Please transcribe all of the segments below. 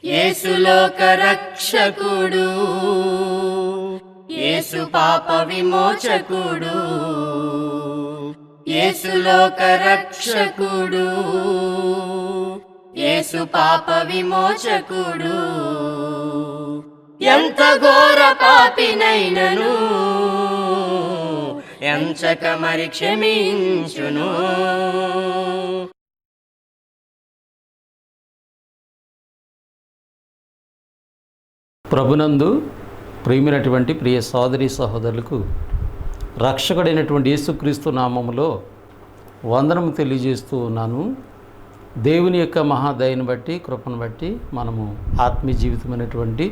యేసు లోక రక్షకుడు, యేసు పాప విమోచకుడు, యేసు లోక రక్షకుడు, యేసు పాప విమోచకుడు. ఎంత ఘోర పాపినైనను ఎంచక మరి క్షమించును. ప్రభునందు ప్రియమైనటువంటి ప్రియ సోదరి సహోదరులకు రక్షకుడైనటువంటి యేసుక్రీస్తు నామములో వందనము తెలియజేస్తూ ఉన్నాను. దేవుని యొక్క మహాదయను బట్టి, కృపను బట్టి మనము ఆత్మీయ జీవితమైనటువంటి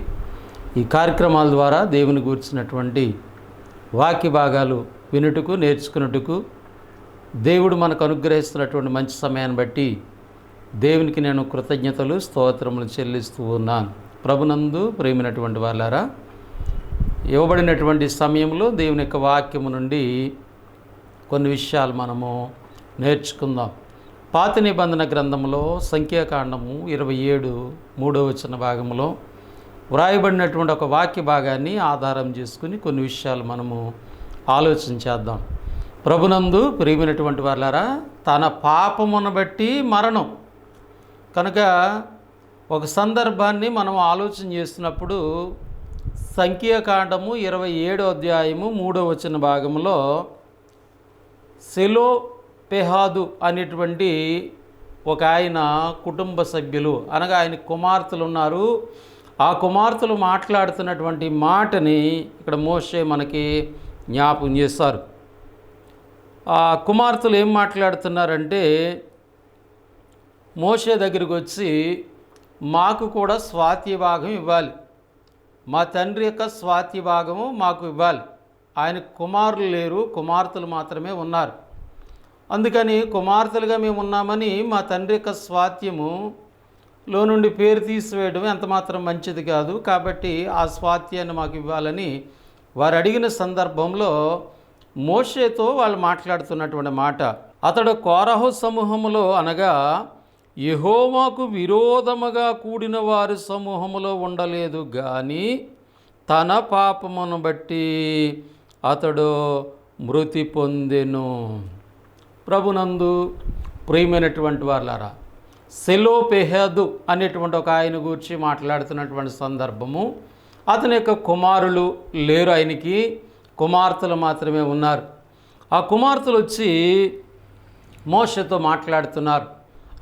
ఈ కార్యక్రమాల ద్వారా దేవుని గూర్చినటువంటి వాక్య భాగాలు వినుటకు, నేర్చుకున్నట్టుకు దేవుడు మనకు అనుగ్రహిస్తున్నటువంటి మంచి సమయాన్ని బట్టి దేవునికి నేను కృతజ్ఞతలు, స్తోత్రములు చెల్లిస్తూ ఉన్నాను. ప్రభునందు ప్రేమైనటువంటి వాళ్ళారా, ఇవ్వబడినటువంటి సమయంలో దేవుని యొక్క వాక్యము నుండి కొన్ని విషయాలు మనము నేర్చుకుందాం. పాత నిబంధన గ్రంథంలో సంఖ్యాకాండము 27:3 భాగంలో వ్రాయబడినటువంటి ఒక వాక్య భాగాన్ని ఆధారం చేసుకుని కొన్ని విషయాలు మనము ఆలోచన చేద్దాం. ప్రభునందు ప్రియమైనటువంటి వాళ్ళారా, తన పాపమును బట్టి మరణం కనుక ఒక సందర్భాన్ని మనం ఆలోచన చేస్తున్నప్పుడు సంఖ్యాకాండము 27:3 భాగంలో సెలోపెహాదు అనేటువంటి ఒక ఆయన కుటుంబ సభ్యులు అనగా ఆయన కుమార్తెలు ఉన్నారు. ఆ కుమార్తెలు మాట్లాడుతున్నటువంటి మాటని ఇక్కడ మోషే మనకి జ్ఞాపకం చేస్తారు. ఆ కుమార్తెలు ఏం మాట్లాడుతున్నారంటే, మోషే దగ్గరికి వచ్చి మాకు కూడా స్వాతి భాగం ఇవ్వాలి, మా తండ్రి యొక్క స్వాతి భాగము మాకు ఇవ్వాలి. ఆయన కుమారులు లేరు, కుమార్తెలు మాత్రమే ఉన్నారు. అందుకని కుమార్తెలుగా మేము ఉన్నామని మా తండ్రి యొక్క స్వాత్యములో నుండి పేరు తీసివేయడం ఎంతమాత్రం మంచిది కాదు. కాబట్టి ఆ స్వాత్యాన్ని మాకు ఇవ్వాలని వారు అడిగిన సందర్భంలో మోషేతో వాళ్ళు మాట్లాడుతున్నటువంటి మాట, అతడు కోరహు సమూహములో అనగా యెహోవాకు విరోధముగా కూడిన వారి సమూహములో ఉండలేదు కానీ తన పాపమును బట్టి అతడు మృతి పొందెను. ప్రభునందు ప్రియమైనటువంటి వాళ్ళారా, సెలోపెహాదు అనేటువంటి ఒక ఆయన గురించి మాట్లాడుతున్నటువంటి సందర్భము, అతని యొక్క కుమారులు లేరు, ఆయనకి కుమార్తెలు మాత్రమే ఉన్నారు. ఆ కుమార్తెలు వచ్చి మోషేతో మాట్లాడుతున్నారు,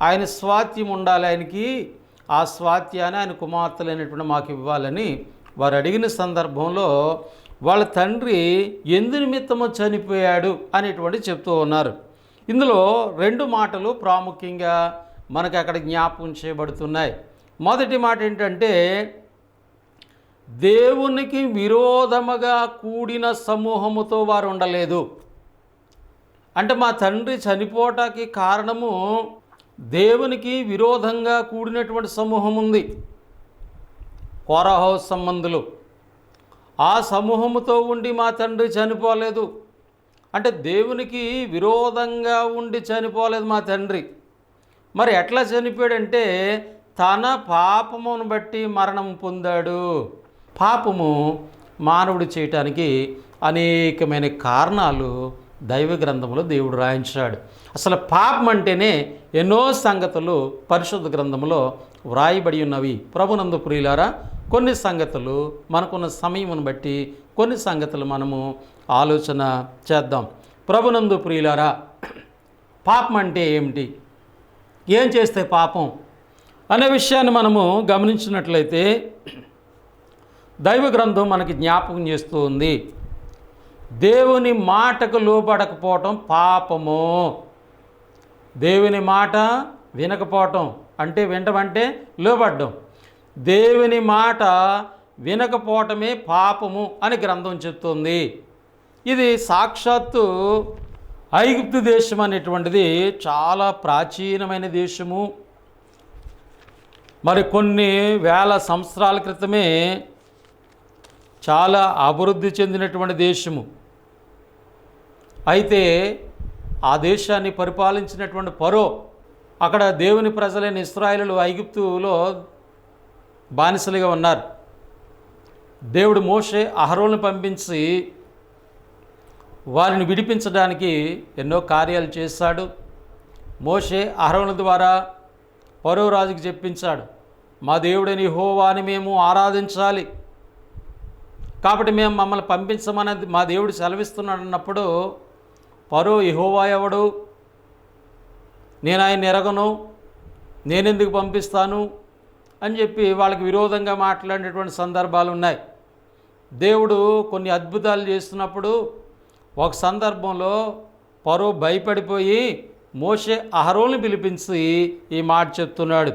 ఆయన స్వాత్యం ఉండాలి, ఆయనకి ఆ స్వాత్యాన్ని ఆయన కుమార్తెలైనటువంటి మాకు ఇవ్వాలని వారు అడిగిన సందర్భంలో వాళ్ళ తండ్రి ఎందు నిమిత్తమో చనిపోయాడు అనేటువంటి చెప్తూ ఉన్నారు. ఇందులో 2 మాటలు ప్రాముఖ్యంగా మనకు అక్కడ జ్ఞాపకం చేయబడుతున్నాయి. మొదటి మాట ఏంటంటే, దేవునికి విరోధముగా కూడిన సమూహముతో వారు ఉండలేదు. అంటే మా తండ్రి చనిపోవటానికి కారణము దేవునికి విరోధంగా కూడినటువంటి సమూహం ఉంది, కోరహు సంబంధులు. ఆ సమూహముతో ఉండి మా తండ్రి చనిపోలేదు అంటే దేవునికి విరోధంగా ఉండి చనిపోలేదు మా తండ్రి. మరి ఎట్లా చనిపోయాడంటే తన పాపమును బట్టి మరణం పొందాడు. పాపము మానవుడు చేయటానికి అనేకమైన కారణాలు దైవ గ్రంథంలో దేవుడు రాయించాడు. అసలు పాపం అంటేనే ఎన్నో సంగతులు పరిశుద్ధ గ్రంథంలో వ్రాయబడి ఉన్నవి. ప్రభునందు ప్రియులారా, కొన్ని సంగతులు మనకున్న సమయమును బట్టి కొన్ని సంగతులు మనము ఆలోచన చేద్దాం. ప్రభునందు ప్రియులారా, పాపం అంటే ఏమిటి, ఏం చేస్తే పాపం అనే విషయాన్ని మనము గమనించినట్లయితే దైవ గ్రంథం మనకి జ్ఞాపకం చేస్తూ ఉంది. దేవుని మాటకు లోబడకపోవటం పాపము. దేవుని మాట వినకపోవటం అంటే, వినటమంటే లోబడ్డం. దేవుని మాట వినకపోవటమే పాపము అని గ్రంథం చెప్తుంది. ఇది సాక్షాత్తు ఐగుప్తు దేశం అనేటువంటిది చాలా ప్రాచీనమైన దేశము. మరి కొన్ని వేల సంవత్సరాల క్రితమే చాలా అభివృద్ధి చెందినటువంటి దేశము. అయితే ఆ దేశాన్ని పరిపాలించినటువంటి ఫరో అక్కడ దేవుని ప్రజలైన ఇశ్రాయేలు ఐగుప్తులో బానిసలుగా ఉన్నారు. దేవుడు మోషే అహరోను పంపించి వారిని విడిపించడానికి ఎన్నో కార్యాలు చేశాడు. మోషే అహరోను ద్వారా ఫరో రాజుకి చెప్పించాడు, మా దేవుడని యెహోవాని మేము ఆరాధించాలి, కాబట్టి మేము మమ్మల్ని పంపించమని మా దేవుడు సెలవిస్తున్నాడు అన్నప్పుడు ఫరో, యెహోవా ఎవడు, నేను ఆయన ఎరగను, నేనెందుకు పంపిస్తాను అని చెప్పి వాళ్ళకి విరోధంగా మాట్లాడేటువంటి సందర్భాలు ఉన్నాయి. దేవుడు కొన్ని అద్భుతాలు చేస్తున్నప్పుడు ఒక సందర్భంలో ఫరో భయపడిపోయి మోషే అహరోను పిలిపించి ఈ మాట చెప్తున్నాడు.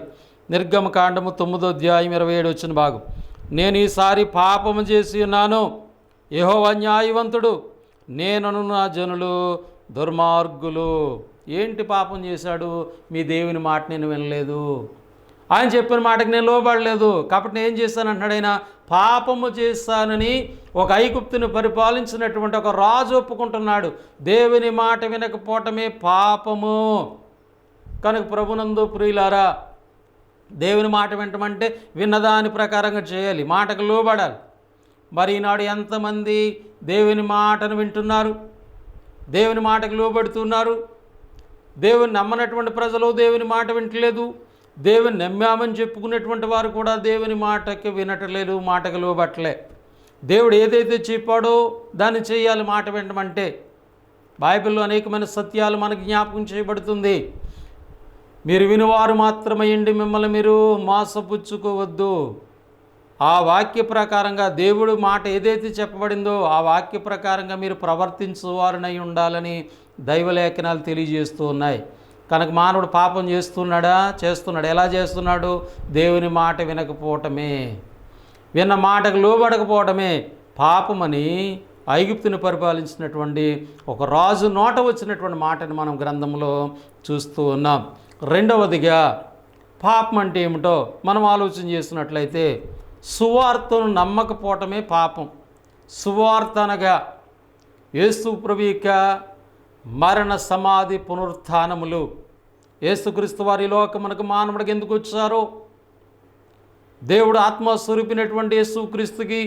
నిర్గమకాండము 9వ అధ్యాయం 27 వచ్చిన భాగం, నేను ఈసారి పాపము చేసి ఉన్నాను, యెహోవా న్యాయవంతుడు, నేనను నా జనులు దుర్మార్గులు. ఏంటి పాపం చేశాడు? మీ దేవుని మాట నేను వినలేదు, ఆయన చెప్పిన మాటకి నేను లోబడలేదు, కాబట్టి నేను ఏం చేశాను అంటున్నాడు ఆయన. పాపము చేశానని ఒక ఐగుప్తుని పరిపాలించినటువంటి ఒక రాజు ఒప్పుకుంటున్నాడు. దేవుని మాట వినకపోవటమే పాపము. కనుక ప్రభునందు ప్రియులారా, దేవుని మాట వినటమంటే విన్నదాని ప్రకారంగా చేయాలి, మాటకు లోబడాలి. మరి ఈనాడు ఎంతమంది దేవుని మాటను వింటున్నారు, దేవుని మాటకు లోబడుతున్నారు? దేవుని నమ్మనటువంటి ప్రజలు దేవుని మాట వింటలేదు. దేవుని నమ్మామని చెప్పుకునేటువంటి వారు కూడా దేవుని మాటకి వినటలేదు, మాటకు లోబట్టలే. దేవుడు ఏదైతే చెప్పాడో దాన్ని చేయాలి మాట వినటమంటే. బైబిల్లో అనేకమైన సత్యాలు మనకు జ్ఞాపకం చేయబడుతుంది. మీరు వినివారు మాత్రమయ్యండి, మిమ్మల్ని మీరు మోసపుచ్చుకోవద్దు. ఆ వాక్య ప్రకారంగా దేవుడు మాట ఏదైతే చెప్పబడిందో ఆ వాక్య ప్రకారంగా మీరు ప్రవర్తించువారునై ఉండాలని దైవలేఖనాలు తెలియజేస్తూ ఉన్నాయి. కనుక మానవుడు పాపం చేస్తున్నాడు. ఎలా చేస్తున్నాడు? దేవుని మాట వినకపోవటమే, విన్న మాటకు లోబడకపోవటమే పాపమని ఐగుప్తుని పరిపాలించినటువంటి ఒక రాజు నోట వచ్చినటువంటి మాటని మనం గ్రంథంలో చూస్తూ ఉన్నాం. రెండవదిగా పాపం అంటే ఏమిటో మనం ఆలోచన చేస్తున్నట్లయితే, సువార్తను నమ్మకపోవటమే పాపం. సువార్త అనగా యేసు ప్రభు యొక్క మరణ సమాధి పునరుత్థానములు. యేసుక్రీస్తు వారి లోకమునకు మానవుడికి ఎందుకు వచ్చారో, దేవుడు ఆత్మస్వరూపినటువంటి యేసుక్రీస్తుకి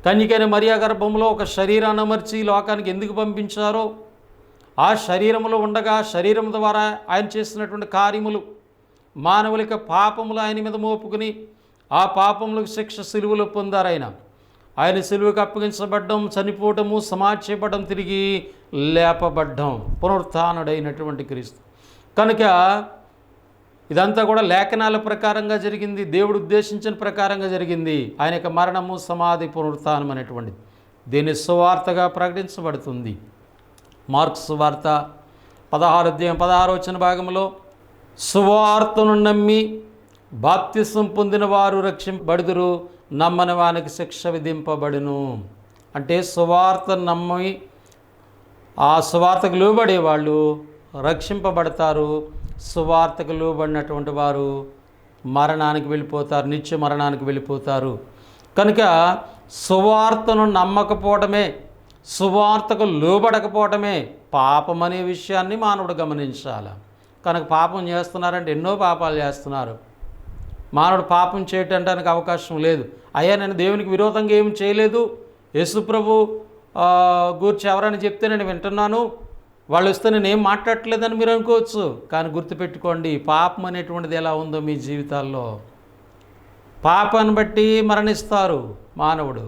కన్యకైన మరియా గర్భంలో ఒక శరీరాన్ని అమర్చి లోకానికి ఎందుకు పంపించారో, ఆ శరీరంలో ఉండగా శరీరం ద్వారా ఆయన చేసినటువంటి కార్యములు, మానవుల పాపములు ఆయన మీద మోపుకుని ఆ పాపములకు శిక్ష సిలువలో పొందారు. ఆయన సిలువకు అప్పగించబడ్డం, చనిపోవటము, సమాధి చేయబడ్డం, తిరిగి లేపబడ్డం, పునరుత్థానుడైనటువంటి క్రీస్తు. కనుక ఇదంతా కూడా లేఖనాల ప్రకారంగా జరిగింది, దేవుడు ఉద్దేశించిన ప్రకారంగా జరిగింది. ఆయన యొక్క మరణము, సమాధి, పునరుత్థానం అనేటువంటిది దీని సువార్తగా ప్రకటించబడుతుంది. మార్కు సువార్త 16వ అధ్యాయం 16వ వచన భాగంలో, సువార్తను నమ్మి బాప్తిసం పొందిన వారు రక్షింపబడుదురు, నమ్మని వానికి శిక్ష విధింపబడును. అంటే సువార్త నమ్మి ఆ సువార్తకు లోబడే వాళ్ళు రక్షింపబడతారు. సువార్తకు లోబడినటువంటి వారు మరణానికి వెళ్ళిపోతారు, నిత్య మరణానికి వెళ్ళిపోతారు. కనుక సువార్తను నమ్మకపోవటమే, సువార్తకు లోబడకపోవటమే పాపం అనే విషయాన్ని మానవుడు గమనించాలి. కనుక పాపం చేస్తున్నారంటే ఎన్నో పాపాలు చేస్తున్నారు. మానవుడు పాపం చేయటానికి అవకాశం లేదు. అయ్యా నేను దేవునికి విరోధంగా ఏం చేయలేదు, యేసు ప్రభు గురించి ఎవరైనా చెప్తే నేను వింటున్నాను, వాళ్ళు వస్తే నేను ఏం మాట్లాడట్లేదని మీరు అనుకోవచ్చు. కానీ గుర్తుపెట్టుకోండి, పాపం అనేటువంటిది ఎలా ఉందో మీ జీవితాల్లో. పాపాన్ని బట్టి మరణిస్తారు మానవుడు.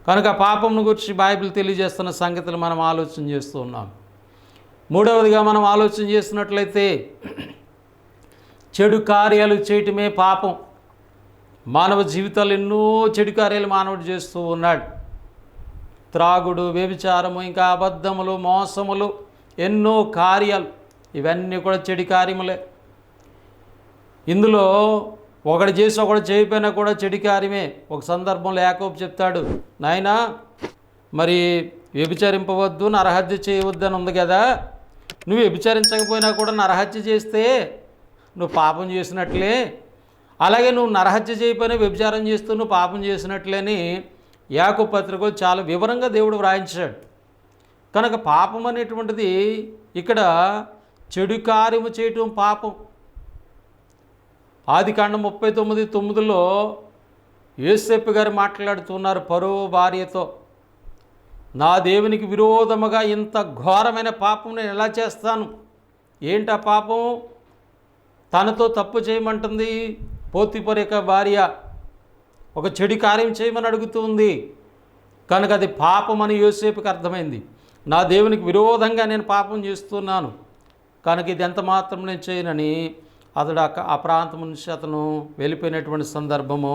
కనుక పాపంను గురించి బైబిల్ తెలియజేస్తున్న సంగతులు మనం ఆలోచన చేస్తూ ఉన్నాం. మూడవదిగా మనం ఆలోచన చేసినట్లయితే, చెడు కార్యాలు చేయటమే పాపం. మానవ జీవితాలు ఎన్నో చెడు కార్యాలు మానవుడు చేస్తూ ఉన్నాడు. త్రాగుడు, వ్యభిచారము, ఇంకా అబద్ధములు, మోసములు, ఎన్నో కార్యాలు, ఇవన్నీ కూడా చెడు కార్యములే. ఇందులో ఒకటి చేసి ఒకటి చేయకపోయినా కూడా చెడు కార్యమే. ఒక సందర్భంలో యాకోబు చెప్తాడు, నాయనా మరి వ్యభిచరింపవద్దు, నరహత్య చేయవద్దు అని ఉంది కదా, నువ్వు వ్యభిచరించకపోయినా కూడా నరహత్య చేస్తే నువ్వు పాపం చేసినట్లే, అలాగే నువ్వు నరహత్య చేయకపోయినా వ్యభిచారం చేస్తూ నువ్వు పాపం చేసినట్లేని యాకోబు పత్రికలో చాలా వివరంగా దేవుడు వ్రాయించాడు. కనుక పాపం అనేటువంటిది ఇక్కడ చెడు కార్యము చేయటం పాపం. ఆదికాండం 39:9లో యోసేపు గారు మాట్లాడుతున్నారు ఫరో భార్యతో, నా దేవునికి విరోధముగా ఇంత ఘోరమైన పాపం నేను ఎలా చేస్తాను? ఏంటా పాపం? తనతో తప్పు చేయమంటుంది పోతీఫరు యొక్క భార్య, ఒక చెడు కార్యం చేయమని అడుగుతుంది కనుక అది పాపం అని యోసేపుకి అర్థమైంది. నా దేవునికి విరోధంగా నేను పాపం చేస్తున్నాను కనుక ఇది ఎంత మాత్రం నేను చేయనని అతడు ఆ ప్రాంతం నుంచి అతను వెళ్ళిపోయినటువంటి సందర్భము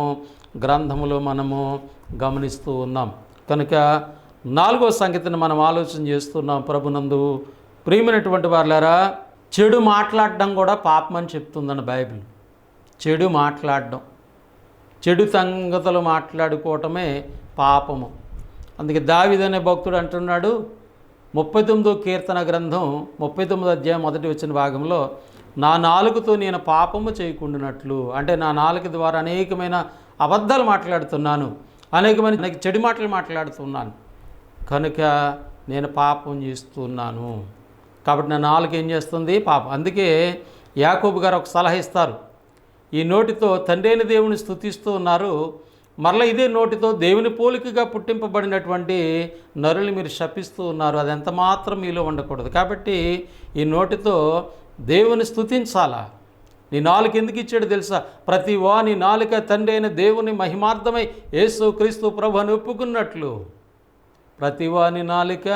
గ్రంథములో మనము గమనిస్తూ ఉన్నాం. కనుక 4వ సంగతిని మనం ఆలోచన చేస్తున్నాం. ప్రభునందు ప్రియమైనటువంటి వారులారా, చెడు మాట్లాడడం కూడా పాపం అని చెప్తుందని బైబిల్. చెడు మాట్లాడడం, చెడు సంగతులు మాట్లాడుకోవటమే పాపము. అందుకే దావీదు అనే భక్తుడు అంటున్నాడు 39వ కీర్తన గ్రంథం 39వ అధ్యాయం 1వ వచన భాగంలో, నా నాలుకతో నేను పాపము చేయకుండానట్లు, అంటే నా నాలుక ద్వారా అనేకమైన అబద్ధాలు మాట్లాడుతున్నాను, అనేకమైన చెడు మాటలు మాట్లాడుతున్నాను కనుక నేను పాపం చేస్తున్నాను. కాబట్టి నా నాలుక ఏం చేస్తుంది? పాపం. అందుకే యాకోబు గారు ఒక సలహా ఇస్తారు, ఈ నోటితో తండ్రి అయిన దేవుని స్తుతిస్తూ ఉన్నారు, మరలా ఇదే నోటితో దేవుని పోలికగా పుట్టింపబడినటువంటి నరులు మీరు శపిస్తూ ఉన్నారు, అది ఎంత మాత్రం మీలో ఉండకూడదు. కాబట్టి ఈ నోటితో దేవుని స్తుతించాలా. నీ నాలుక ఎందుకు ఇచ్చాడు తెలుసా? ప్రతి వాని నాలుక తండ్రి అయిన దేవుని మహిమార్థమై యేసు క్రీస్తు ప్రభువుని ఒప్పుకున్నట్లు, ప్రతి వాని నాలుక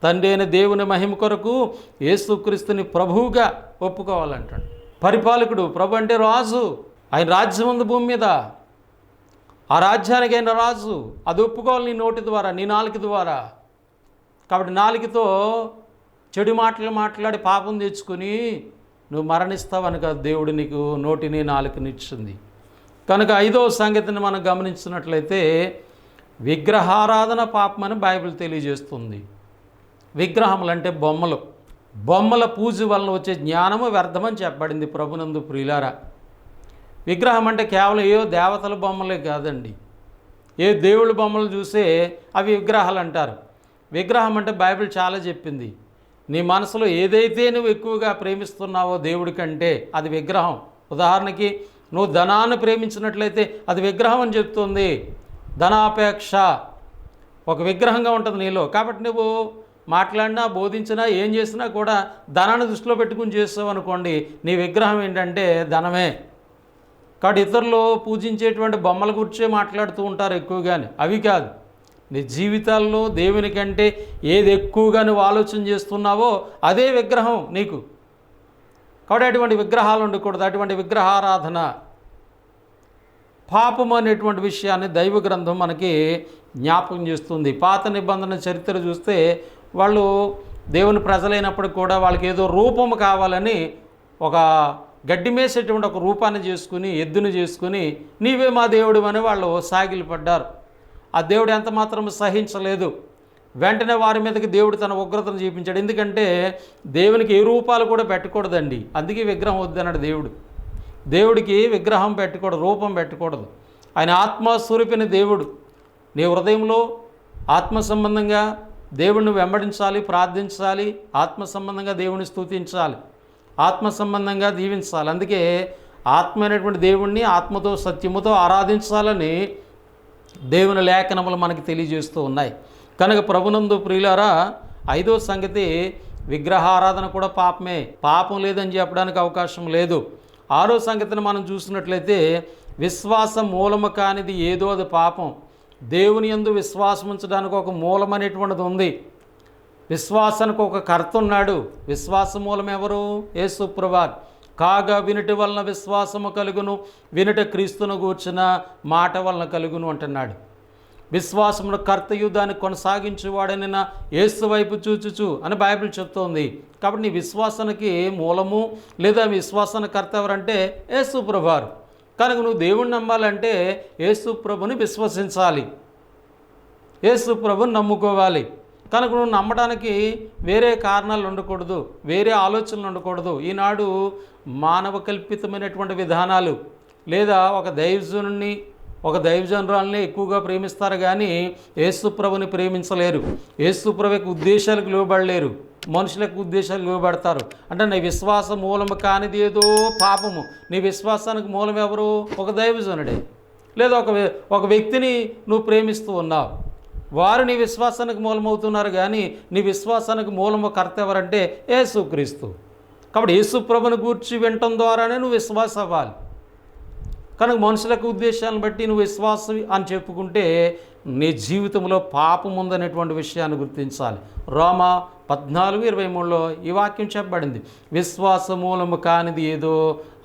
తండ్రి అయిన దేవుని మహిమ కొరకు యేసుక్రీస్తుని ప్రభువుగా ఒప్పుకోవాలంటాడు. పరిపాలకుడు, ప్రభు అంటే రాజు, ఆయన రాజ్యం ఉంది భూమి మీద, ఆ రాజ్యానికి అయిన రాజు, అది ఒప్పుకోవాలి నీ నోటి ద్వారా, నీ నాలుక ద్వారా. కాబట్టి నాలుకతో చెడు మాటలు మాట్లాడి పాపం తెచ్చుకొని నువ్వు మరణిస్తావని కాదు, దేవుడు నీకు నోటిని నాలుకనిచ్చింది. కనుక 5వ సంగతిని మనం గమనించినట్లయితే విగ్రహారాధన పాపమని బైబిల్ తెలియజేస్తుంది. విగ్రహములు అంటే బొమ్మలు, బొమ్మల పూజ వలన వచ్చే జ్ఞానము వ్యర్థమని చెప్పబడింది ప్రభునందు ప్రియులారా. విగ్రహం అంటే కేవలం ఏ దేవతల బొమ్మలే కాదండి, ఏ దేవుళ్ళ బొమ్మలు చూసే అవి విగ్రహాలు అంటారు. విగ్రహం అంటే బైబిల్ చాలా చెప్పింది, నీ మనసులో ఏదైతే నువ్వు ఎక్కువగా ప్రేమిస్తున్నావో దేవుడి కంటే అది విగ్రహం. ఉదాహరణకి నువ్వు ధనాన్ని ప్రేమించినట్లయితే అది విగ్రహం అని చెప్తుంది. ధనాపేక్ష ఒక విగ్రహంగా ఉంటుంది నీలో. కాబట్టి నువ్వు మాట్లాడినా బోధించినా ఏం చేసినా కూడా ధనాన్ని దృష్టిలో పెట్టుకుని చేస్తావు అనుకోండి, నీ విగ్రహం ఏంటంటే ధనమే. కాబట్టి ఇతరులు పూజించేటువంటి బొమ్మల గురించే మాట్లాడుతూ ఉంటారు ఎక్కువగానే, అవి కాదు. నీ జీవితాల్లో దేవుని కంటే ఏది ఎక్కువగా నువ్వు ఆలోచన చేస్తున్నావో అదే విగ్రహం నీకు. కాబట్టి అటువంటి విగ్రహాలు ఉండకూడదు, అటువంటి విగ్రహారాధన పాపం అనేటువంటి విషయాన్ని దైవ గ్రంథం మనకి జ్ఞాపకం చేస్తుంది. పాత నిబంధన చరిత్ర చూస్తే వాళ్ళు దేవుని ప్రజలైనప్పుడు కూడా వాళ్ళకి ఏదో రూపము కావాలని ఒక గడ్డి మేసేటువంటి ఒక రూపాన్ని చేసుకుని, ఎద్దును చేసుకుని నీవే మా దేవుడు అని వాళ్ళు సాగిలు పడ్డారు. ఆ దేవుడు ఎంత మాత్రం సహించలేదు. వెంటనే వారి మీదకి దేవుడు తన ఉగ్రతను చూపించాడు. ఎందుకంటే దేవునికి ఏ రూపాలు కూడా పెట్టకూడదండి, అందుకే విగ్రహం వద్దన్నాడు దేవుడు. దేవుడికి విగ్రహం పెట్టకూడదు, రూపం పెట్టకూడదు. ఆయన ఆత్మస్వరూపిన దేవుడు. నీ హృదయంలో ఆత్మ సంబంధంగా దేవుడిని వెంబడించాలి, ప్రార్థించాలి, ఆత్మ సంబంధంగా దేవుని స్తుతించాలి, ఆత్మ సంబంధంగా దీవించాలి. అందుకే ఆత్మ అయినటువంటి దేవుణ్ణి ఆత్మతో సత్యముతో ఆరాధించాలని దేవుని లేఖనములు మనకి తెలియజేస్తూ ఉన్నాయి. కనుక ప్రభునందు ప్రియులారా, 5వ సంగతి విగ్రహారాధన కూడా పాపమే, పాపం లేదని చెప్పడానికి అవకాశం లేదు. 6వ సంగతిని మనం చూసినట్లయితే విశ్వాసం మూలము కానిది ఏదో అది పాపం. దేవుని యందు విశ్వాసం ఉంచడానికి ఒక మూలం అనేటువంటిది ఉంది. విశ్వాసానికి ఒక కర్త ఉన్నాడు. విశ్వాస మూలం ఎవరు? యేసు ప్రభువు. కాగా వినుట వలన విశ్వాసము కలుగును, వినుట క్రీస్తును గూర్చిన మాట వలన కలుగును అంటున్నాడు. విశ్వాసమును కర్తయు దాన్ని కొనసాగించేవాడైన యేసు వైపు చూచుచు అని బైబిల్ చెప్తోంది. కాబట్టి నీ విశ్వాసానికి మూలము లేదా విశ్వాసానికి కర్త ఎవరంటే యేసు ప్రభువారు. కనుక నువ్వు దేవుణ్ణి నమ్మాలంటే యేసు ప్రభుని విశ్వసించాలి, యేసు ప్రభుని నమ్ముకోవాలి. కనుక నువ్వు నమ్మడానికి వేరే కారణాలు ఉండకూడదు, వేరే ఆలోచనలు ఉండకూడదు. ఈనాడు మానవ కల్పితమైనటువంటి విధానాలు లేదా ఒక దైవజనుని ఒక దైవజనురాల్ని ఎక్కువగా ప్రేమిస్తారు కానీ యేసుప్రభుని ప్రేమించలేరు. యేసుప్రభు యొక్క ఉద్దేశాలకు లోబడలేరు, మనుషుల యొక్క ఉద్దేశాలకు లోబడతారు. అంటే నీ విశ్వాస మూలము కానిది ఏదో పాపము. నీ విశ్వాసానికి మూలం ఎవరు? ఒక దైవజనుడే, లేదా ఒక వ్యక్తిని నువ్వు ప్రేమిస్తూ ఉన్నావు, వారు నీ విశ్వాసానికి మూలమవుతున్నారు. కానీ నీ విశ్వాసానికి మూలము కర్త ఎవరంటే యేసుక్రీస్తు. కాబట్టి యేసుప్రభుని గూర్చి వినటం ద్వారానే నువ్వు విశ్వాసం అవ్వాలి. కనుక మనుషులకు ఉద్దేశాలను బట్టి నువ్వు విశ్వాసం అని చెప్పుకుంటే నీ జీవితంలో పాపం ఉందనేటువంటి విషయాన్ని గుర్తించాలి. రోమా 14:23లో ఈ వాక్యం చెప్పబడింది, విశ్వాస మూలము కానిది ఏదో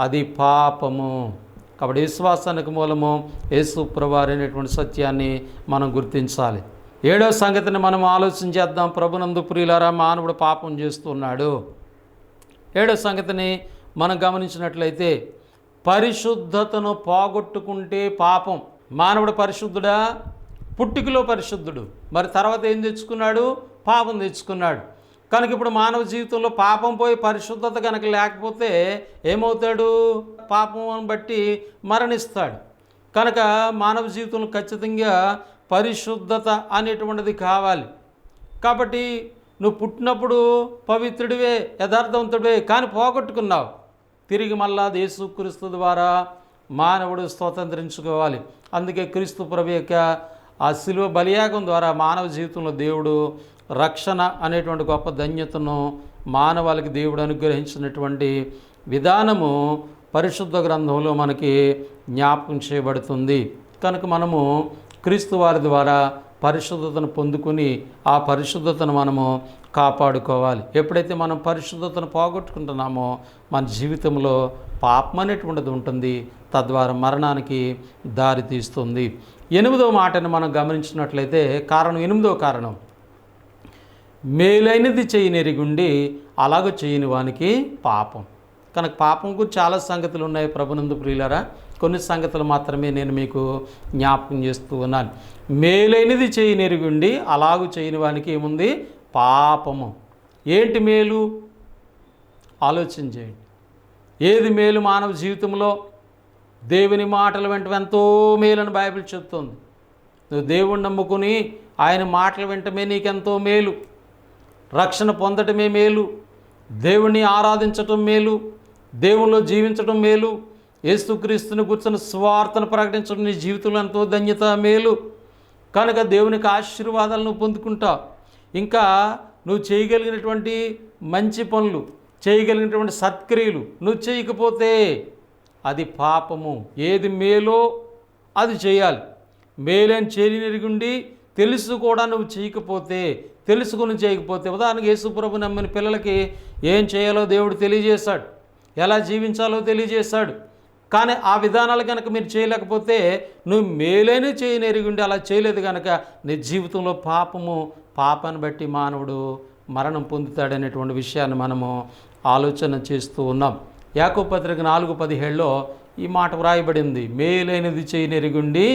అది పాపము. కాబట్టి విశ్వాసానికి మూలము యేసుప్రభు అనేటువంటి సత్యాన్ని మనం గుర్తించాలి. 7వ సంగతిని మనం ఆలోచన చేద్దాం. ప్రభునందు ప్రియులారా, మానవుడు పాపం చేస్తున్నాడు. 7వ సంగతిని మనం గమనించినట్లయితే పరిశుద్ధతను పోగొట్టుకుంటే పాపం. మానవుడు పరిశుద్ధుడా? పుట్టుకలో పరిశుద్ధుడు. మరి తర్వాత ఏం తెచ్చుకున్నాడు? పాపం తెచ్చుకున్నాడు. కనుక ఇప్పుడు మానవ జీవితంలో పాపం పోయి పరిశుద్ధత కనుక లేకపోతే ఏమవుతాడు? పాపం బట్టి మరణిస్తాడు. కనుక మానవ జీవితంలో ఖచ్చితంగా పరిశుద్ధత అనేటువంటిది కావాలి. కాబట్టి నువ్వు పుట్టినప్పుడు పవిత్రుడివే, యథార్థవంతుడివే, కానీ పోగొట్టుకున్నావు. తిరిగి మళ్ళా యేసుక్రీస్తు ద్వారా మానవుడు స్వతంత్రించుకోవాలి. అందుకే క్రీస్తు ప్రభు యొక్క ఆ శిలువ బలియాగం ద్వారా మానవ జీవితంలో దేవుడు రక్షణ అనేటువంటి గొప్ప ధన్యతను మానవాళికి దేవుడు అనుగ్రహించినటువంటి విధానము పరిశుద్ధ గ్రంథంలో మనకి జ్ఞాపకం చేయబడుతుంది. కనుక మనము క్రీస్తు వారి ద్వారా పరిశుద్ధతను పొందుకుని ఆ పరిశుద్ధతను మనము కాపాడుకోవాలి. ఎప్పుడైతే మనం పరిశుద్ధతను పోగొట్టుకుంటున్నామో మన జీవితంలో పాపం అనేటువంటిది ఉంటుంది, తద్వారా మరణానికి దారి తీస్తుంది. 8వ మాటను మనం గమనించినట్లయితే కారణం, 8వ కారణం, మేలైనది చేయనెరిగుండి అలాగ చేయని వానికి పాపం. కనుక పాపం గురించి చాలా సంగతులు ఉన్నాయి ప్రభునందు ప్రియులారా. కొన్ని సంగతులు మాత్రమే నేను మీకు జ్ఞాపకం చేస్తూ ఉన్నాను. మేలైనది చేయనెరిగుండి అలాగూ చేయని వానికి ఏముంది? పాపము. ఏంటి మేలు? ఆలోచన చేయండి. ఏది మేలు మానవ జీవితంలో? దేవుని మాటలు వెంట ఎంతో మేలని బైబిల్ చెప్తుంది. నువ్వు దేవుణ్ణి నమ్ముకుని ఆయన మాటలు వెంటమే నీకెంతో మేలు. రక్షణ పొందటమే మేలు, దేవుణ్ణి ఆరాధించటం మేలు, దేవునిలో జీవించటం మేలు, యేసుక్రీస్తుని కూర్చొని స్వార్థను ప్రకటించడం నీ జీవితంలో ఎంతో ధన్యత, మేలు. కనుక దేవునికి ఆశీర్వాదాలు నువ్వు పొందుకుంటావు. ఇంకా నువ్వు చేయగలిగినటువంటి మంచి పనులు, చేయగలిగినటువంటి సత్క్రియలు నువ్వు చేయకపోతే అది పాపము. ఏది మేలో అది చేయాలి. మేలని చేయనిరుగుండి తెలుసు కూడా నువ్వు చేయకపోతే, తెలుసుకుని చేయకపోతే, ఉదాహరణకి యేసుప్రభు నమ్మిన పిల్లలకి ఏం చేయాలో దేవుడు తెలియజేశాడు, ఎలా జీవించాలో తెలియజేశాడు. కానీ ఆ విధానాలు కనుక మీరు చేయలేకపోతే నువ్వు మేలైన చేయనెరిగుండి అలా చేయలేదు కనుక నీ జీవితంలో పాపాన్ని బట్టి మానవుడు మరణం పొందుతాడనేటువంటి విషయాన్ని మనము ఆలోచన చేస్తూ ఉన్నాం. యాకోబు పత్రిక 4:17లో ఈ మాట వ్రాయబడింది, మేలైనది చేయనెరిగుండి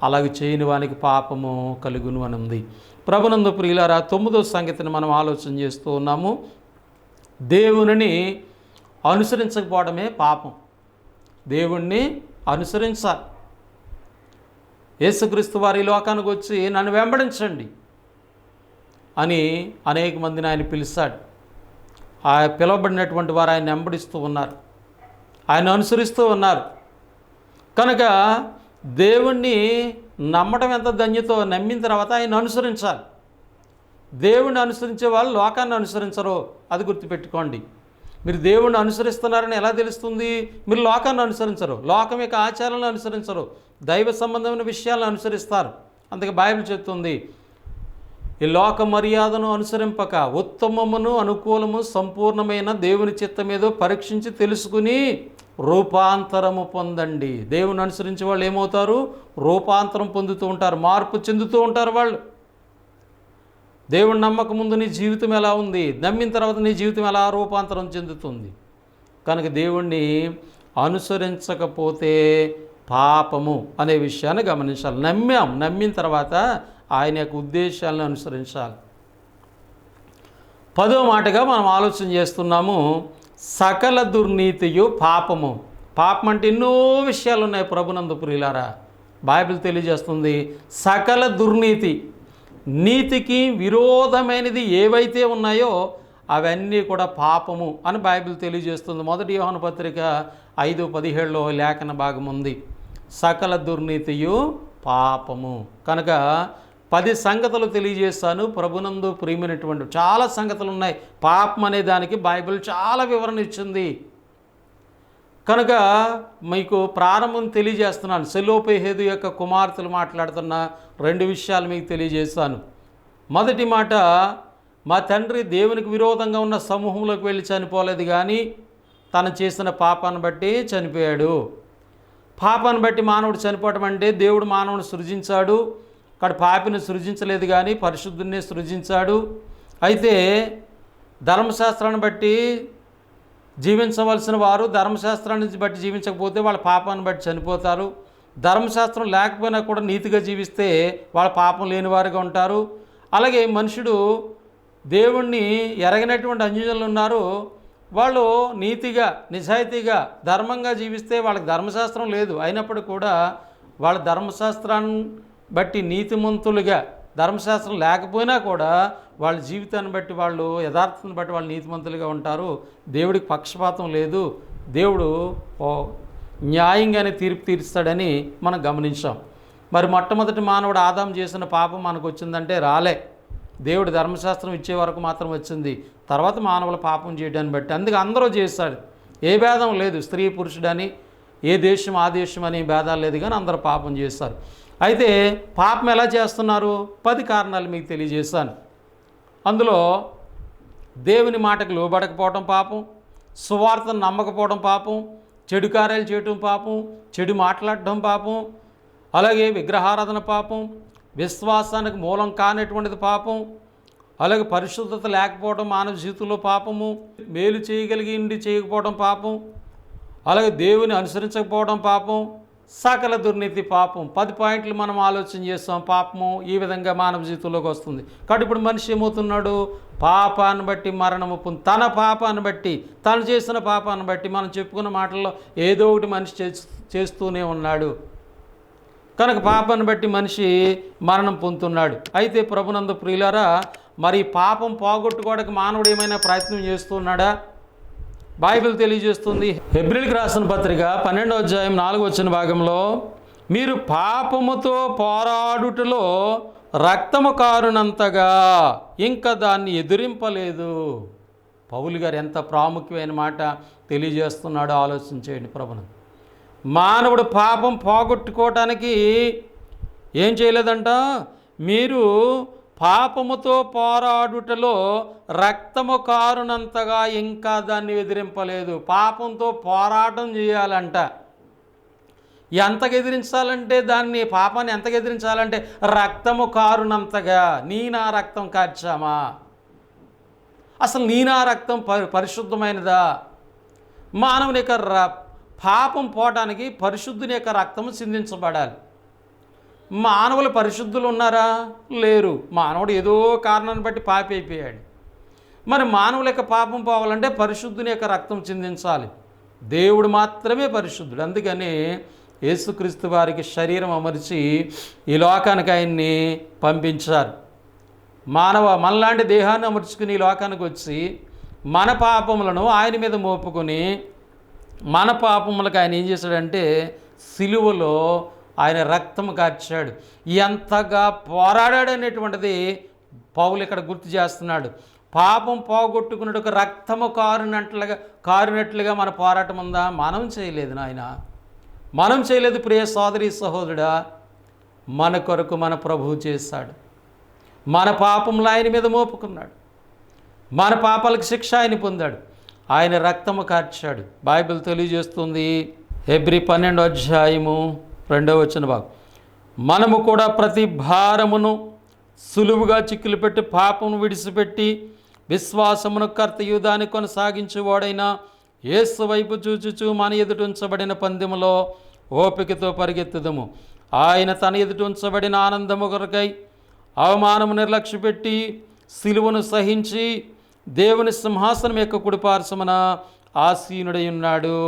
అలాగే చేయని వానికి పాపము కలుగును అని ఉంది. ప్రభునందు ప్రియులారా, 9వ సంగతిని మనం ఆలోచన చేస్తూ ఉన్నాము. దేవునిని అనుసరించకపోవడమే పాపం. దేవుణ్ణి అనుసరించాలి. యేసుక్రీస్తు వారి లోకానికి వచ్చి నన్ను వెంబడించండి అని అనేక మందిని ఆయన పిలిచాడు. ఆ పిలువబడినటువంటి వారు ఆయన వెంబడిస్తూ ఉన్నారు, ఆయన అనుసరిస్తూ ఉన్నారు. కనుక దేవుణ్ణి నమ్మడం ఎంత ధన్యతో, నమ్మిన తర్వాత ఆయన అనుసరించాలి. దేవుణ్ణి అనుసరించే వాళ్ళు లోకాన్ని అనుసరించరు, అది గుర్తుపెట్టుకోండి. మీరు దేవుణ్ణి అనుసరిస్తున్నారని ఎలా తెలుస్తుంది? మీరు లోకాన్ని అనుసరించరు, లోకం యొక్క ఆచారాలను అనుసరించరు, దైవ సంబంధమైన విషయాలను అనుసరిస్తారు. అందుకే బైబిల్ చెప్తుంది, ఈ లోక మర్యాదను అనుసరింపక ఉత్తమమును అనుకూలము సంపూర్ణమైన దేవుని చిత్తమేదో పరీక్షించి తెలుసుకుని రూపాంతరము పొందండి. దేవుని అనుసరించే వాళ్ళు ఏమవుతారు? రూపాంతరం పొందుతూ ఉంటారు, మార్పు చెందుతూ ఉంటారు వాళ్ళు. దేవుని నమ్మక ముందు నీ జీవితం ఎలా ఉంది, నమ్మిన తర్వాత నీ జీవితం ఎలా రూపాంతరం చెందుతుంది. కనుక దేవుణ్ణి అనుసరించకపోతే పాపము అనే విషయాన్ని గమనించాలి. నమ్మిన తర్వాత ఆయన యొక్క ఉద్దేశాలను అనుసరించాలి. 10వ మాటగా మనం ఆలోచన చేస్తున్నాము, సకల దుర్నీతియు పాపము. పాపం అంటే ఎన్నో విషయాలు ఉన్నాయి ప్రభునందు ప్రియులారా. బైబిల్ తెలియజేస్తుంది సకల దుర్నీతి, నీతికి విరోధమైనది ఏవైతే ఉన్నాయో అవన్నీ కూడా పాపము అని బైబిల్ తెలియజేస్తుంది. 1 యోహాను పత్రిక 5:17లో లేఖన భాగం ఉంది. సకల దుర్నీతియు పాపము. కనుక 10 సంగతులు తెలియజేస్తాను ప్రభునందు ప్రియమైనటువంటి. చాలా సంగతులు ఉన్నాయి. పాపం అనే దానికి బైబిల్ చాలా వివరణ ఇచ్చింది. కనుక మీకు ప్రారంభం తెలియజేస్తున్నాను. సెలోపెహేదు యొక్క కుమార్తెలు మాట్లాడుతున్న 2 విషయాలు మీకు తెలియజేస్తాను. మొదటి మాట, మా తండ్రి దేవునికి విరోధంగా ఉన్న సమూహంలోకి వెళ్ళి చనిపోలేదు, కానీ తను చేసిన పాపాన్ని బట్టి చనిపోయాడు. పాపాన్ని బట్టి మానవుడు చనిపోవటం అంటే దేవుడు మానవుని సృజించాడు, అక్కడ పాపిని సృజించలేదు కానీ పరిశుద్ధుని సృజించాడు. అయితే ధర్మశాస్త్రాన్ని బట్టి జీవించవలసిన వారు ధర్మశాస్త్రాన్ని బట్టి జీవించకపోతే వాళ్ళ పాపాన్ని బట్టి చనిపోతారు. ధర్మశాస్త్రం లేకపోయినా కూడా నీతిగా జీవిస్తే వాళ్ళ పాపం లేని వారుగా ఉంటారు. అలాగే మనుషుడు దేవుణ్ణి ఎరగనటువంటి అన్యజనులు ఉన్నారు, వాళ్ళు నీతిగా నిజాయితీగా ధర్మంగా జీవిస్తే వాళ్ళకి ధర్మశాస్త్రం లేదు, అయినప్పుడు కూడా వాళ్ళ ధర్మశాస్త్రాన్ని బట్టి నీతిమంతులుగా, ధర్మశాస్త్రం లేకపోయినా కూడా వాళ్ళ జీవితాన్ని బట్టి వాళ్ళు యథార్థాన్ని బట్టి వాళ్ళు నీతిమంతులుగా ఉంటారు. దేవుడికి పక్షపాతం లేదు, దేవుడు న్యాయంగానే తీర్పు తీరుస్తాడని మనం గమనించాం. మరి మొట్టమొదటి మానవుడు ఆదాం చేసిన పాపం మనకు వచ్చిందంటే రాలే, దేవుడు ధర్మశాస్త్రం ఇచ్చే వరకు మాత్రం వచ్చింది. తర్వాత మానవుల పాపం చేయడాన్ని బట్టి, అందుకే అందరూ చేస్తాడు, ఏ భేదం లేదు, స్త్రీ పురుషుడని, ఏ దేశం ఆ దేశం అని భేదాలు లేదు, కానీ అందరూ పాపం చేస్తారు. అయితే పాపం ఎలా చేస్తున్నారు? 10 కారణాలు మీకు తెలియజేస్తాను. అందులో దేవుని మాటకు లోబడకపోవడం పాపం, సువార్తను నమ్మకపోవడం పాపం, చెడు కార్యాలు చేయటం పాపం, చెడు మాట్లాడటం పాపం, అలాగే విగ్రహారాధన పాపం, విశ్వాసానికి మూలం కానటువంటిది పాపం, అలాగే పరిశుద్ధత లేకపోవడం మానవ జీవితంలో పాపము, మేలు చేయగలిగి ఉండి చేయకపోవడం పాపం, అలాగే దేవుని అనుసరించకపోవడం పాపం, సకల దుర్నీతి పాపం. 10 పాయింట్లు మనం ఆలోచన చేస్తాం. పాపము ఈ విధంగా మానవ జీవితంలోకి వస్తుంది. కాబట్టి ఇప్పుడు మనిషి ఏమవుతున్నాడు? పాపాన్ని బట్టి మరణము తన పాపాన్ని బట్టి, తను చేసిన పాపాన్ని బట్టి, మనం చెప్పుకున్న మాటల్లో ఏదో ఒకటి మనిషి చేస్తూనే ఉన్నాడు. కనుక పాపాన్ని బట్టి మనిషి మరణం పొందుతున్నాడు. అయితే ప్రభునందు ప్రియులారా, మరి పాపం పోగొట్టుకోవడానికి మానవుడు ఏమైనా ప్రయత్నం చేస్తున్నాడా? బైబిల్ తెలియజేస్తుంది. హెబ్రీయులకు రాసిన పత్రిక 12వ అధ్యాయం 4వ వచన భాగంలో, మీరు పాపముతో పోరాడుటలో రక్తము కారునంతగా ఇంకా దాన్ని ఎదిరింపలేదు. పౌలు గారు ఎంత ప్రాముఖ్యమైన మాట తెలియజేస్తున్నాడో ఆలోచించేయండి. ప్రభునందు మానవుడు పాపం పోగొట్టుకోవటానికి ఏం చేయలేదంట? మీరు పాపముతో పోరాడుటలో రక్తము కారునంతగా ఇంకా దాన్ని ఎదిరింపలేదు. పాపంతో పోరాటం చేయాలంట. ఎంతగా ఎదిరించాలంటే దాన్ని, పాపాన్ని ఎంతగా ఎదిరించాలంటే రక్తము కారునంతగా. నీ నా రక్తం కార్చామా? అసలు నీ నా రక్తం పరిశుద్ధమైనదా? మానవుని యొక్క పాపం పోవటానికి పరిశుద్ధుని యొక్క రక్తము సిందించబడాలి. మానవులు పరిశుద్ధులు ఉన్నారా? లేరు. మానవుడు ఏదో కారణాన్ని బట్టి పాపి అయిపోయాడు. మరి మానవుల యొక్క పాపం పోవాలంటే పరిశుద్ధుని యొక్క రక్తం చిందించాలి. దేవుడు మాత్రమే పరిశుద్ధుడు. అందుకని యేసుక్రీస్తు వారికి శరీరం అమర్చి ఈ లోకానికి ఆయన్ని పంపించారు. మనలాంటి దేహాన్ని అమర్చుకుని ఈ లోకానికి వచ్చి మన పాపములను ఆయన మీద మోపుకొని, మన పాపములకు ఆయన ఏం చేశాడంటే సిలువలో ఆయన రక్తం కార్చాడు. ఎంతగా పోరాడాడనేటువంటిది పౌలు ఇక్కడ గుర్తు చేస్తున్నాడు. పాపం పోగొట్టుకున్నట్టు రక్తము కారినట్లుగా మన పోరాటం ఉందా? మనం చేయలేదు నాయన, మనం చేయలేదు. ప్రియ సోదరి సహోదరుడా, మన కొరకు మన ప్రభువు చేశాడు. మన పాపములు ఆయన మీద మోపుకున్నాడు, మన పాపాలకు శిక్ష ఆయన పొందాడు, ఆయన రక్తము కార్చాడు. బైబిల్ తెలియజేస్తుంది. హెబ్రీ 12వ అధ్యాయము 2వ వచన భాగం, మనము కూడా ప్రతి భారమును సులువుగా చిక్కులు పెట్టి పాపమును విడిచిపెట్టి విశ్వాసమును కర్తయు దాన్ని కొనసాగించేవాడైన యేసు వైపు చూచుచు మన ఎదుట ఉంచబడిన పందెములో ఓపికతో పరిగెత్తుదము. ఆయన తన ఎదుట ఉంచబడిన ఆనందము కొరకై అవమానము నిర్లక్ష్యపెట్టి సిలువను సహించి దేవుని సింహాసనం యొక్క కుడిపార్శ్వమున ఆసీనుడై ఉన్నాడు.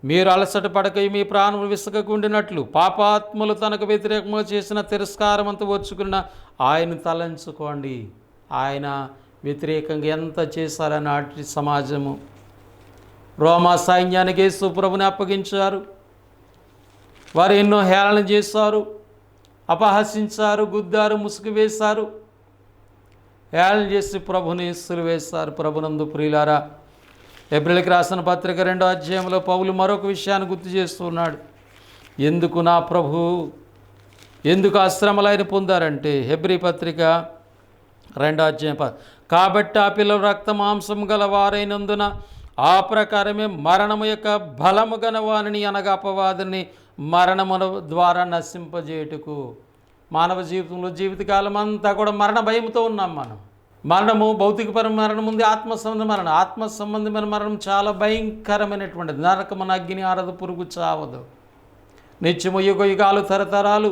మీరు అలసట పడకై మీ ప్రాణములు విసగకుండినట్లు పాపాత్ములు తనకు వ్యతిరేకంగా చేసిన తిరస్కారం అంతా వచ్చుకున్న ఆయన తలంచుకోండి. ఆయన వ్యతిరేకంగా ఎంత చేశారని నాటి సమాజము రోమా సైన్యానికి యేసు ప్రభుని అప్పగించారు. వారు ఎన్నో హేళన చేశారు, అపహసించారు, గుద్దారు, ముసుగు వేశారు, హేళన చేసి ప్రభుని సిలువేశారు. ప్రభునందు ప్రియులారా, హెబ్రీయులకు రాసిన పత్రిక 2వ అధ్యాయంలో పౌలు మరొక విషయాన్ని గుర్తు చేస్తున్నాడు. ఎందుకు నా ప్రభు ఎందుకు ఆ శ్రమలైన పొందారంటే హెబ్రీ పత్రిక 2వ అధ్యాయం కాబట్టి ఆ పిల్లలు రక్త మాంసం గల వారైనందున ఆ ప్రకారమే మరణము యొక్క బలము గనవాని అనగా అపవాదిని మరణము ద్వారా నశింపజేయుటకు. మానవ జీవితంలో జీవితకాలం అంతా కూడా మరణ భయంతో ఉన్నాం మనం. మరణము భౌతికపరమైన మరణం ఉంది, ఆత్మ సంబంధ మరణం. ఆత్మ సంబంధమైన మరణం చాలా భయంకరమైనటువంటిది. నరకమున అగ్ని ఆరదు, పురుగు చావదు. నిత్యము యుగ యుగాలు తరతరాలు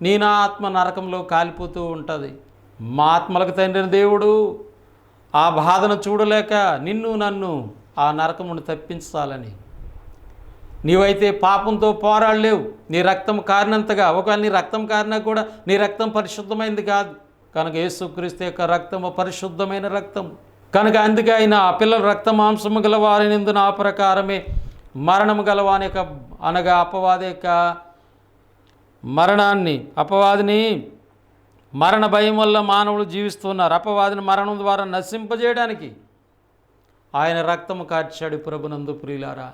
నీ నా ఆత్మ నరకంలో కాలిపోతూ ఉంటుంది. మా ఆత్మలకు తండ్రిన దేవుడు ఆ బాధను చూడలేక నిన్ను నన్ను ఆ నరకమును తప్పించాలని. నీవైతే పాపంతో పోరాడలేవు. నీ రక్తం కారినంతగా, ఒకవేళ నీ రక్తం కారినా కూడా నీ రక్తం పరిశుద్ధమైంది కాదు. కనుక యేసుక్రీస్తు యొక్క రక్తము పరిశుద్ధమైన రక్తం. కనుక అందుకే ఆయన ఆ పిల్లల రక్త మాంసము గల వారినందున ఆ ప్రకారమే మరణము గలవాని యొక్క అనగా అపవాది యొక్క మరణాన్ని, అపవాదిని మరణ భయం వల్ల మానవులు జీవిస్తున్నారు. అపవాదిని మరణం ద్వారా నశింపజేయడానికి ఆయన రక్తము కార్చాడు. ప్రభునందు ప్రియులారా,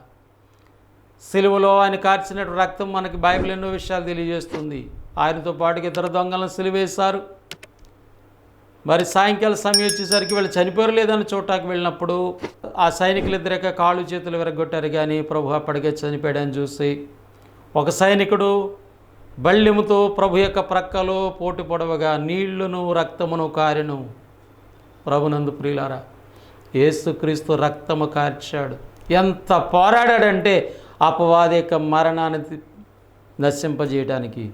సిలువలో ఆయన కార్చినట్టు రక్తం మనకి బైబిల్ ఎన్నో విషయాలు తెలియజేస్తుంది. ఆయనతో పాటుగా ఇద్దరు దొంగలను సిలువేశారు. మరి సాయంకాలం సమయం వచ్చేసరికి వీళ్ళు చనిపోరు లేదని చూడటానికి వెళ్ళినప్పుడు ఆ సైనికులు ఇద్దరిక కాళ్ళు చేతులు విరగొట్టారు. కానీ ప్రభు అప్పటికే చనిపోయాడని చూసి ఒక సైనికుడు బళ్ళెముతో ప్రభు యొక్క ప్రక్కలో పోటు పొడవగా నీళ్లును రక్తమును కారెను. ప్రభునందు ప్రియులారా, యేసుక్రీస్తు రక్తము కార్చాడు. ఎంత పోరాడాడంటే అపవాది యొక్క మరణాన్ని నశింపజేయడానికి.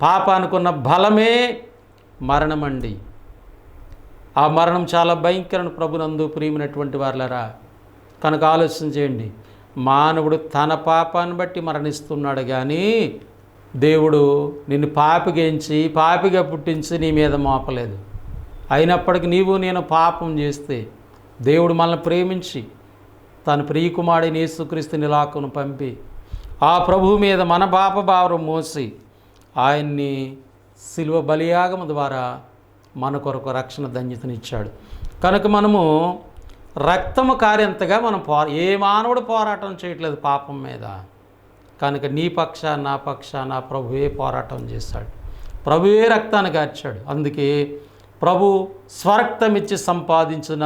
పాపానుకున్న బలమే మరణమండి. ఆ మరణం చాలా భయంకరమైన. ప్రభునందు ప్రియమైనటువంటి వారులారా, కనుక ఆలోచన చేయండి. మానవుడు తన పాపాన్ని బట్టి మరణిస్తున్నాడు, కానీ దేవుడు నిన్ను పాపిగేంచి పాపిగా పుట్టించి నీ మీద మోపలేదు. అయినప్పటికీ నీవు నేను పాపం చేస్తే దేవుడు మనల్ని ప్రేమించి తన ప్రియకుమారుడైన యేసుక్రీస్తుని లోకమును పంపి ఆ ప్రభువు మీద మన పాప భారం మోసి ఆయన్ని శిలువ బలియాగము ద్వారా మన కొరకు రక్షణ ధన్యతనిచ్చాడు. కనుక మనము రక్తము కారేంతగా మనం ఏ మానవుడు పోరాటం చేయట్లేదు పాపం మీద. కనుక నీ పక్ష నా పక్ష నా ప్రభువే పోరాటం చేశాడు. ప్రభువే రక్తాన్ని కార్చాడు. అందుకే ప్రభు స్వరక్తం ఇచ్చి సంపాదించిన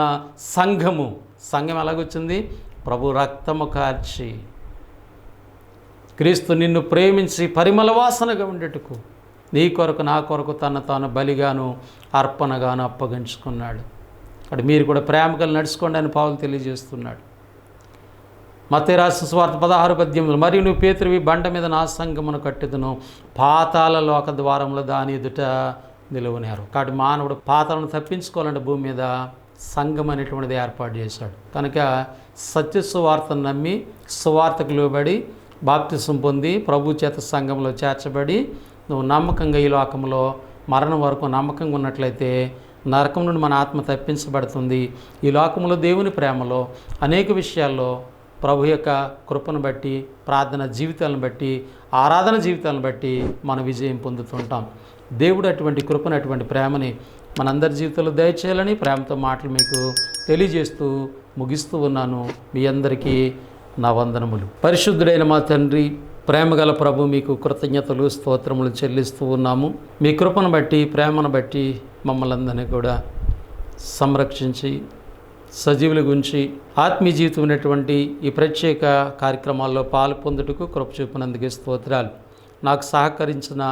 సంఘం ఎలాగొచ్చింది? ప్రభు రక్తము కార్చి క్రీస్తు నిన్ను ప్రేమించి పరిమళ వాసనగా ఉండేటకు నీ కొరకు నా కొరకు తాను బలిగాను అర్పణగాను అప్పగించుకున్నాడు. అక్కడ మీరు కూడా ప్రేమ కలిగి నడుచుకోండి అని పౌలు తెలియజేస్తున్నాడు. మత్తయి రాసిన సువార్త 16:18 మరియు నువ్వు పేతురువి, బండ మీద నా సంఘమును కట్టెదను, పాతాళ లోక ద్వారములు దాని ఎదుట నిలువనేరు. కాబట్టి మానవుడు పాతాలను తప్పించుకోవాలంటే భూమి మీద సంఘం అనేటువంటిది ఏర్పాటు చేశాడు. కనుక సత్య సువార్తను నమ్మి సువార్తకు లోబడి బాప్తిసం పొంది ప్రభు చేత సంఘంలో చేర్చబడి నువ్వు నమ్మకంగా ఈ లోకంలో మరణం వరకు నమ్మకంగా ఉన్నట్లయితే నరకం నుండి మన ఆత్మ తప్పించబడుతుంది. ఈ లోకంలో దేవుని ప్రేమలో అనేక విషయాల్లో ప్రభు యొక్క కృపను బట్టి, ప్రార్థన జీవితాలను బట్టి, ఆరాధన జీవితాలను బట్టి మన విజయం పొందుతుంటాం. దేవుడు అటువంటి కృపను, అటువంటి ప్రేమని మనందరి జీవితంలో దయచేయాలని ప్రేమతో మాటలు మీకు తెలియజేస్తూ ముగిస్తూ ఉన్నాను. మీ అందరికీ నా వందనములు. పరిశుద్ధుడైన మా తండ్రి, ప్రేమగల ప్రభు, మీకు కృతజ్ఞతలు స్తోత్రములు చెల్లిస్తూ ఉన్నాము. మీ కృపను బట్టి, ప్రేమను బట్టి మమ్మల్ని అందరినీ కూడా సంరక్షించి సజీవుల గురించి ఆత్మీయ జీవితం ఉన్నటువంటి ఈ ప్రత్యేక కార్యక్రమాల్లో పాలు పొందుటకు కృప చూపినందుకు స్తోత్రాలు. నాకు సహకరించిన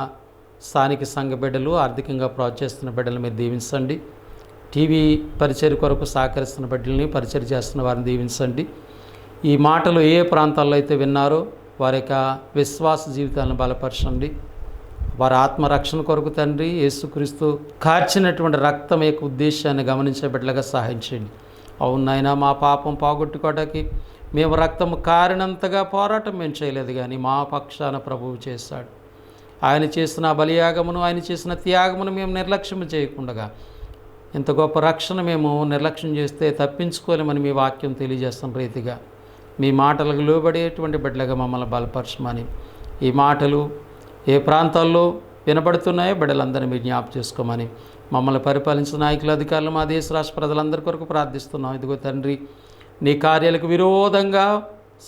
స్థానిక సంఘ బిడ్డలు, ఆర్థికంగా ప్రోత్సహిస్తున్న బిడ్డలు మీరు దీవించండి. టీవీ పరిచర్య కొరకు సహకరిస్తున్న బిడ్డల్ని, పరిచర్య చేస్తున్న వారిని దీవించండి. ఈ మాటలు ఏ ప్రాంతాల్లో అయితే విన్నారో వారి యొక్క విశ్వాస జీవితాలను బలపరచండి. వారి ఆత్మరక్షణ కొరకు తండ్రి యేసుక్రీస్తు కార్చినటువంటి రక్తం యొక్క ఉద్దేశాన్ని గమనించే బిడ్డలుగా సహాయం చేయండి. అవును నాయనా, మా పాపం పోగొట్టుకోవడానికి మేము రక్తము కారినంతగా పోరాటం మేము చేయలేదు, కానీ మా పక్షాన ప్రభువు చేశాడు. ఆయన చేసిన బలియాగమును, ఆయన చేసిన త్యాగమును మేము నిర్లక్ష్యం చేయకుండా, ఇంత గొప్ప రక్షణ మేము నిర్లక్ష్యం చేస్తే తప్పించుకోలేమని మీ వాక్యం తెలియజేస్తున్న రీతిగా మీ మాటలకు లోబడేటువంటి బిడ్డలుగా మమ్మల్ని బలపరచమని, ఈ మాటలు ఏ ప్రాంతాల్లో వినబడుతున్నాయో బిడ్డలందరినీ మీరు జ్ఞాపకం చేసుకోమని, మమ్మల్ని పరిపాలించిన నాయకుల అధికారులు మా దేశ రాష్ట్ర ప్రజలందరి కొరకు ప్రార్థిస్తున్నాం. ఇదిగో తండ్రి, నీ కార్యాలకు విరోధంగా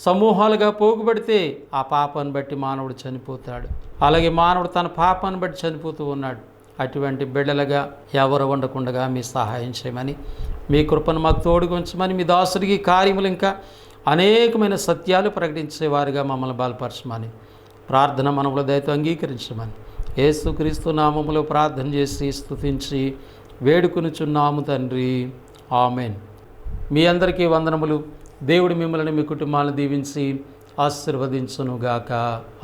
సమూహాలుగా పోగుబడితే ఆ పాపాన్ని బట్టి మానవుడు చనిపోతాడు. అలాగే మానవుడు తన పాపాన్ని బట్టి చనిపోతూ ఉన్నాడు. అటువంటి బిడ్డలుగా ఎవరు ఉండకుండా మీ సహాయం చేయమని, మీ కృపను మాకు తోడుగుంచమని, మీ దాసుడికి కార్యములు ఇంకా అనేకమైన సత్యాలు ప్రకటించేవారుగా మమ్మల్ని బలపరచమని, ప్రార్థన మనముల దయతో అంగీకరించమని యేసుక్రీస్తు నామములో ప్రార్థన చేసి స్తుతించి వేడుకొనుచున్నాము తండ్రి. ఆమెన్. మీ అందరికీ వందనములు. దేవుడు మిమ్మల్ని మీ కుటుంబాలను దీవించి ఆశీర్వదించునుగాక.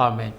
ఆమెన్.